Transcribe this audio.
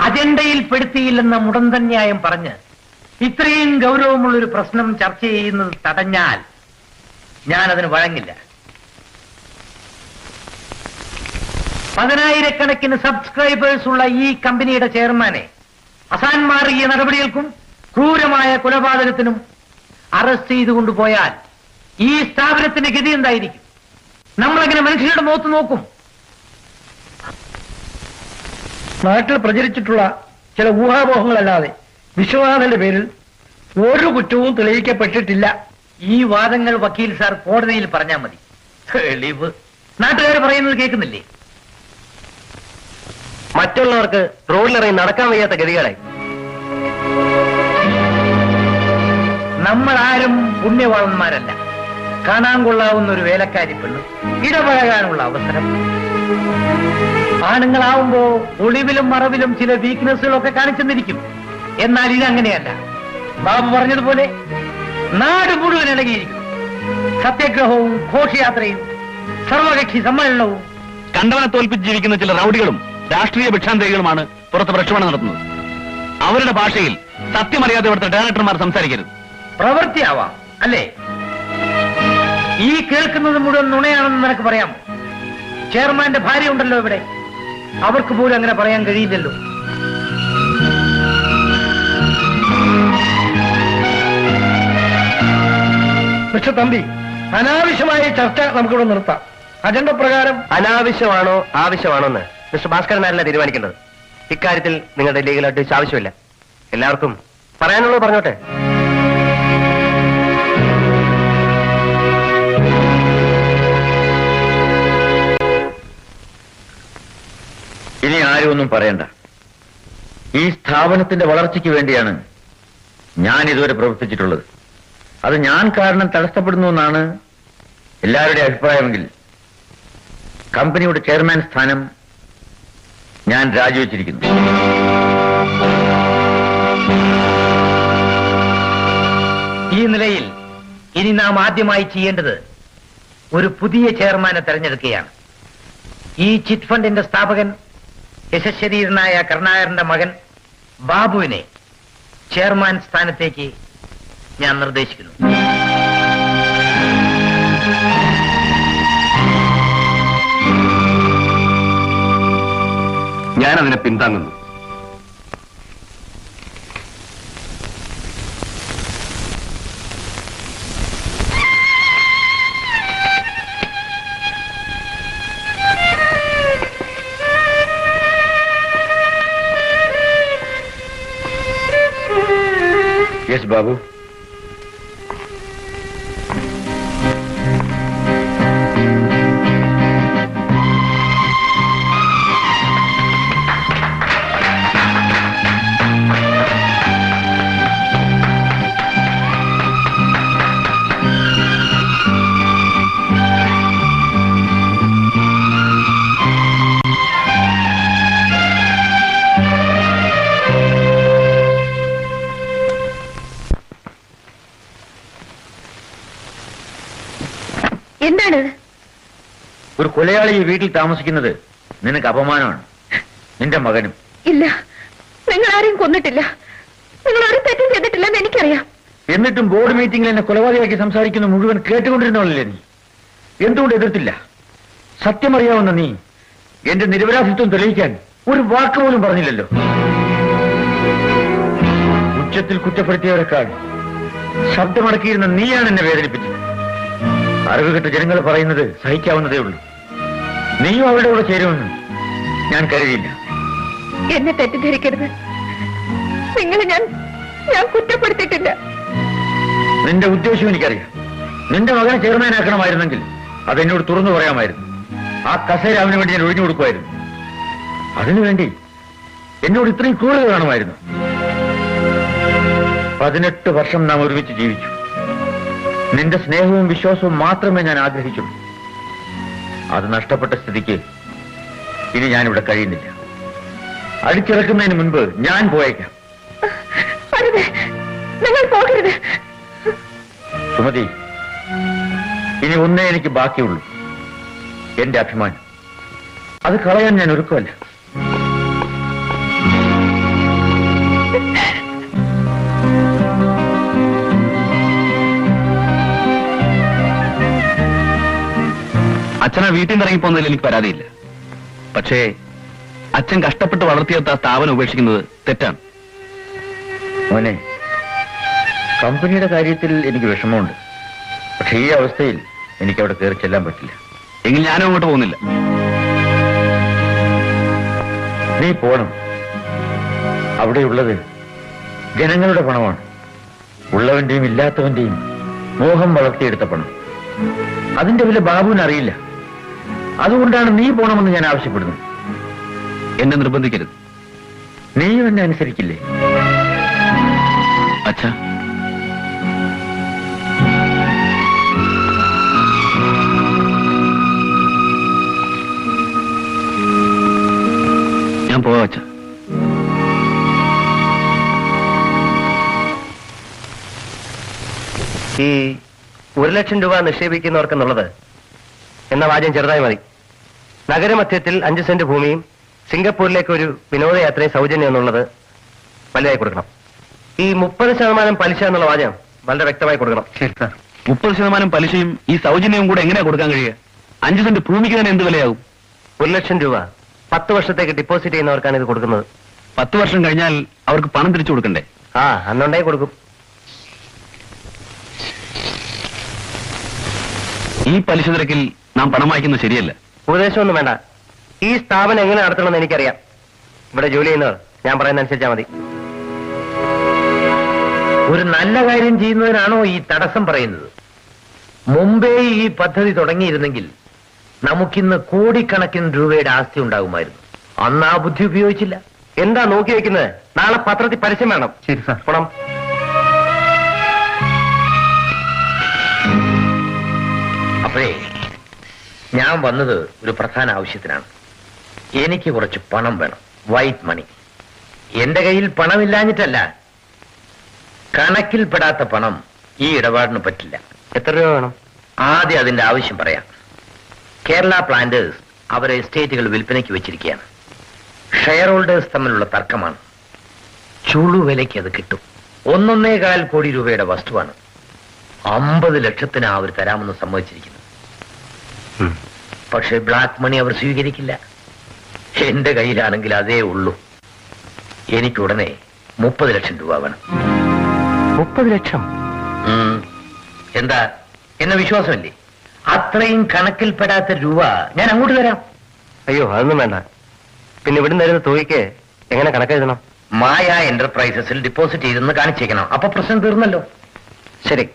അജണ്ടയിൽ പെടുത്തിയില്ലെന്ന മുടന്തൻ ന്യായം പറഞ്ഞ് ഇത്രയും ഗൗരവമുള്ളൊരു പ്രശ്നം ചർച്ച ചെയ്യുന്നത് തടഞ്ഞാൽ ഞാനതിന് വഴങ്ങില്ല. 10,000-കണക്കിന് സബ്സ്ക്രൈബേഴ്സ് ഉള്ള ഈ കമ്പനിയുടെ ചെയർമാനെ അസാൻമാറിയ നടപടികൾക്കും ക്രൂരമായ കൊലപാതകത്തിനും അറസ്റ്റ് ചെയ്തുകൊണ്ടുപോയാൽ ഈ സ്ഥാപനത്തിന്റെ ഗതി എന്തായിരിക്കും? നമ്മളെങ്ങനെ മനുഷ്യരുടെ മുഖത്ത് നോക്കും? നാട്ടിൽ പ്രചരിച്ചിട്ടുള്ള ചില ഊഹാപോഹങ്ങളല്ലാതെ വിശ്വനാഥന്റെ പേരിൽ ഒരു കുറ്റവും തെളിയിക്കപ്പെട്ടിട്ടില്ല. ഈ വാദങ്ങൾ വക്കീൽ സാർ കോടതിയിൽ പറഞ്ഞാൽ മതി. തെളിവ് നാട്ടുകാർ പറയുന്നത് കേൾക്കുന്നില്ലേ? മറ്റുള്ളവർക്ക് റോഡിലിറങ്ങി നടക്കാൻ വയ്യാത്ത ഗതികളായി. നമ്മൾ ആരും പുണ്യവാളന്മാരല്ല. കാണാൻ കൊള്ളാവുന്ന ഒരു വേലക്കാരി പെണ്ണ്, ഇടപഴകാനുള്ള അവസരം. ആണുങ്ങളാവുമ്പോ ഒളിവിലും മറവിലും ചില വീക്ക്നെസ്സുകളൊക്കെ കാണിച്ചെന്നിരിക്കും. എന്നാൽ ഇതങ്ങനെയല്ല. ബാബു പറഞ്ഞതുപോലെ നാട് മുഴുവൻ ഇളകിയിരിക്കും. സത്യാഗ്രഹവും ഘോഷയാത്രയും സർവകക്ഷി സമ്മേളനവും. കണ്ടവനെ തോൽപ്പിച്ച് ജീവിക്കുന്ന ചില റൌഡികളും രാഷ്ട്രീയ ഭിക്ഷാന്തരികളുമാണ് പുറത്ത് പ്രക്ഷോഭണം നടത്തുന്നത്. അവരുടെ ഭാഷയിൽ സത്യമറിയാതെ ഇവിടുത്തെ ഡയറക്ടർമാർ സംസാരിക്കരുത്. പ്രവൃത്തിയാവാം അല്ലേ? ഈ കേൾക്കുന്നത് മുഴുവൻ നുണയാണെന്ന് നിനക്ക് പറയാമോ? ചെയർമാന്റെ ഭാര്യ ഉണ്ടല്ലോ ഇവിടെ, അവർക്ക് പോലും അങ്ങനെ പറയാൻ കഴിയില്ലല്ലോ. മിസ്റ്റർ തമ്പി, അനാവശ്യമായ ചർച്ച നമുക്കിവിടെ നിർത്താം. അജണ്ട പ്രകാരം അനാവശ്യമാണോ ആവശ്യമാണോ എന്ന് മിസ്റ്റർ ഭാസ്കരനല്ല തീരുമാനിക്കേണ്ടത്. ഇക്കാര്യത്തിൽ നിങ്ങളുടെ ലീഗൽ അഡ്വൈസ് ആവശ്യമില്ല. എല്ലാവർക്കും പറയാനുള്ളത് പറഞ്ഞോട്ടെ. ഇനി ആരും ഒന്നും പറയണ്ട. ഈ സ്ഥാപനത്തിന്റെ വളർച്ചയ്ക്ക് വേണ്ടിയാണ് ഞാൻ ഇതുവരെ പ്രവർത്തിച്ചിട്ടുള്ളത്. അത് ഞാൻ കാരണം തടസ്സപ്പെടുന്നു എന്നാണ് എല്ലാവരുടെയും അഭിപ്രായമെങ്കിൽ കമ്പനിയുടെ ചെയർമാൻ സ്ഥാനം ഞാൻ രാജിവെച്ചിരിക്കുന്നു. ഈ നിലയിൽ ഇനി നാം ആദ്യമായി ചെയ്യേണ്ടത് ഒരു പുതിയ ചെയർമാനെ തെരഞ്ഞെടുക്കുകയാണ്. ഈ ചിറ്റ് ഫണ്ടിന്റെ സ്ഥാപകൻ യശശരീരനായ കരുണാകരന്റെ മകൻ ബാബുവിനെ ചെയർമാൻ സ്ഥാനത്തേക്ക് ഞാൻ നിർദ്ദേശിക്കുന്നു. ഞാനതിനെ പിന്താങ്ങുന്നു. യെസ് ബാബു. എന്താണ്? ഒരു കൊലയാളി ഈ വീട്ടിൽ താമസിക്കുന്നത് നിനക്ക് അപമാനമാണ്. നിന്റെ മകനും. ഇല്ല, നിങ്ങൾ ആരെയും കൊന്നിട്ടില്ല. നിങ്ങൾ ഒരു തെറ്റും ചെയ്തിട്ടില്ലെന്ന് എനിക്കറിയാം. എന്നിട്ടും ബോർഡ് മീറ്റിംഗിൽ എന്നെ കൊലപാതകയാക്കി സംസാരിക്കുന്ന മുഴുവൻ കേട്ടുകൊണ്ടിരുന്നോളല്ലേ നീ? എന്തുകൊണ്ട് എതിർത്തില്ല? സത്യമറിയാവുന്ന നീ എന്റെ നിരപരാധിത്വം തെളിയിക്കാൻ ഒരു വാക്ക് പോലും പറഞ്ഞില്ലല്ലോ. ഉച്ചത്തിൽ കുറ്റപ്പെടുത്തിയവരെക്കാൾ ശബ്ദമടക്കിയിരുന്ന നീയാണ് എന്നെ വേദനിപ്പിച്ചത്. അറിവുകെട്ട ജനങ്ങൾ പറയുന്നത് സഹിക്കാവുന്നതേ ഉള്ളൂ. നീയും അവരുടെ കൂടെ ചേരുമെന്ന് ഞാൻ കരുതിയില്ല. എന്നെ തെറ്റിദ്ധരിക്കരുത്. നിങ്ങളെ ഞാൻ കുറ്റപ്പെടുത്തിയിട്ടില്ല. നിന്റെ ഉദ്ദേശം എനിക്കറിയാം. നിന്റെ മകനെ ചെയർമാനാക്കണമായിരുന്നെങ്കിൽ അതെന്നോട് തുറന്നു പറയാമായിരുന്നു. ആ കസേര അവന് വേണ്ടി ഞാൻ ഒഴിഞ്ഞു കൊടുക്കുമായിരുന്നു. അതിനുവേണ്ടി എന്നോട് ഇത്രയും ക്രൂരത കാണുമായിരുന്നു. 18 വർഷം നാം ഒരുമിച്ച് ജീവിച്ചു. നിന്റെ സ്നേഹവും വിശ്വാസവും മാത്രമേ ഞാൻ ആഗ്രഹിച്ചുള്ളൂ. അത് നഷ്ടപ്പെട്ട സ്ഥിതിക്ക് ഇനി ഞാനിവിടെ കഴിയുന്നില്ല. അടിച്ചിറക്കുന്നതിന് മുൻപ് ഞാൻ പോയേക്കാം. നിങ്ങൾ പോകരുത്. സുമതി, ഇനി ഒന്നേ എനിക്ക് ബാക്കിയുള്ളൂ, എന്റെ അഭിമാനം. അത് കളയാൻ ഞാൻ ഒരുക്കമല്ല. അച്ഛനെ വീട്ടിൽ നിന്ന് ഇറങ്ങിപ്പോന്നതിൽ എനിക്ക് പരാതിയില്ല. പക്ഷേ അച്ഛൻ കഷ്ടപ്പെട്ട് വളർത്തിയെടുത്ത ആ സ്ഥാപനം ഉപേക്ഷിക്കുന്നത് തെറ്റാണ്. മോനെ, കമ്പനിയുടെ കാര്യത്തിൽ എനിക്ക് വിഷമമുണ്ട്. പക്ഷെ ഈ അവസ്ഥയിൽ എനിക്ക് അവിടെ കയറി ചെല്ലാൻ പറ്റില്ല. എങ്കിൽ ഞാനും അങ്ങോട്ട് പോകുന്നില്ല. നീ പോണം. അവിടെയുള്ളത് ജനങ്ങളുടെ പണമാണ്. ഉള്ളവന്റെയും ഇല്ലാത്തവന്റെയും മോഹം വളർത്തിയെടുത്ത പണം. അതിന്റെ വില ബാബുവിന് അറിയില്ല. അതുകൊണ്ടാണ് നീ പോണമെന്ന് ഞാൻ ആവശ്യപ്പെടുന്നത്. എന്നെ നിർബന്ധിക്കരുത്. നീയും എന്നെ അനുസരിക്കില്ലേ? അച്ഛാ, ഞാൻ പോവാ അച്ഛാ. ഈ 1,00,000 രൂപ നിക്ഷേപിക്കുന്നവർക്കെന്നുള്ളത് എന്ന വാചകം ചെറുതായി മതി. നഗരമധ്യത്തിൽ 5 സെന്റ് ഭൂമിയും സിംഗപ്പൂരിലേക്ക് ഒരു വിനോദയാത്രയും സൗജന്യം എന്നുള്ളത് വലുതായി കൊടുക്കണം. ഈ 30% പലിശ എന്നുള്ള വാചകം വളരെ വ്യക്തമായി കൊടുക്കണം. ശരി സാർ. 30% പലിശയും ഈ സൗജന്യവും കൂടെ എങ്ങനെയാ കൊടുക്കാൻ കഴിയുക? 5 സെന്റ് ഭൂമിക്ക് തന്നെ എന്ത് വിലയാകും? 1,00,000 രൂപ 10 വർഷത്തേക്ക് ഡെപ്പോസിറ്റ് ചെയ്യുന്നവർക്കാണ് ഇത് കൊടുക്കുന്നത്. 10 വർഷം കഴിഞ്ഞാൽ അവർക്ക് പണം തിരിച്ചു കൊടുക്കണ്ടേ? അന്നുണ്ടായി കൊടുക്കും. ഈ പലിശ നിരക്കിൽ നാം പണം വായിക്കുന്നത് ശരിയല്ല. ഉപദേശമൊന്നും വേണ്ട. ഈ സ്ഥാപനം എങ്ങനെ നടത്തണമെന്ന് എനിക്കറിയാം. ഇവിടെ ജോലി ചെയ്യുന്നവർ ഞാൻ പറയുന്ന അനുസരിച്ചാൽ മതി. ഒരു നല്ല കാര്യം ചെയ്യുന്നതിനാണോ ഈ തടസ്സം പറയുന്നത്? മുമ്പേ ഈ പദ്ധതി തുടങ്ങിയിരുന്നെങ്കിൽ നമുക്കിന്ന് കോടിക്കണക്കിന് രൂപയുടെ ആസ്തി ഉണ്ടാകുമായിരുന്നു. അന്ന് ആ ബുദ്ധി ഉപയോഗിച്ചില്ല. എന്താ നോക്കി വെക്കുന്നത്? നാളെ പത്രത്തിൽ പരസ്യം വേണം. ശരി സാർ. പണം അപ്പോഴേ ഞാൻ വന്നത് ഒരു പ്രധാന ആവശ്യത്തിനാണ്. എനിക്ക് കുറച്ച് പണം വേണം. White money. എന്റെ കയ്യിൽ പണമില്ലാഞ്ഞിട്ടല്ല, കണക്കിൽപ്പെടാത്ത പണം ഈ ഇടപാടിന് പറ്റില്ല. എത്ര രൂപ വേണം? ആദ്യം അതിന്റെ ആവശ്യം പറയാം. കേരള പ്ലാന്റേഴ്സ് അവരെ എസ്റ്റേറ്റുകൾ വിൽപ്പനയ്ക്ക് വെച്ചിരിക്കുകയാണ്. ഷെയർ ഹോൾഡേഴ്സ് തമ്മിലുള്ള തർക്കമാണ്. ചുളു വിലയ്ക്ക് അത് കിട്ടും. 1.25 കോടി രൂപയുടെ വസ്തുവാണ്. 50 ലക്ഷത്തിന് അവർ തരാമെന്ന് സമ്മതിച്ചിരിക്കുന്നു. പക്ഷെ ബ്ലാക്ക് മണി അവർ സ്വീകരിക്കില്ല. എന്റെ കയ്യിലാണെങ്കിൽ അതേ ഉള്ളൂ. എനിക്കുടനെ 30 ലക്ഷം രൂപ വേണം. 30 ലക്ഷം? എന്താ, എന്നെ വിശ്വാസമല്ലേ? അത്രയും കണക്കിൽപ്പെടാത്ത രൂപ ഞാൻ അങ്ങോട്ട് തരാം. അയ്യോ, അതൊന്നും വേണ്ട. പിന്നെ ഇവിടുന്ന് തരുന്ന തുകയ്ക്ക് എങ്ങനെ കണക്കെഴുതണം? മായ എന്റർപ്രൈസസിൽ ഡിപ്പോസിറ്റ് ചെയ്തെന്ന് കാണിച്ചേക്കണം. അപ്പൊ പ്രശ്നം തീർന്നല്ലോ. ശരി.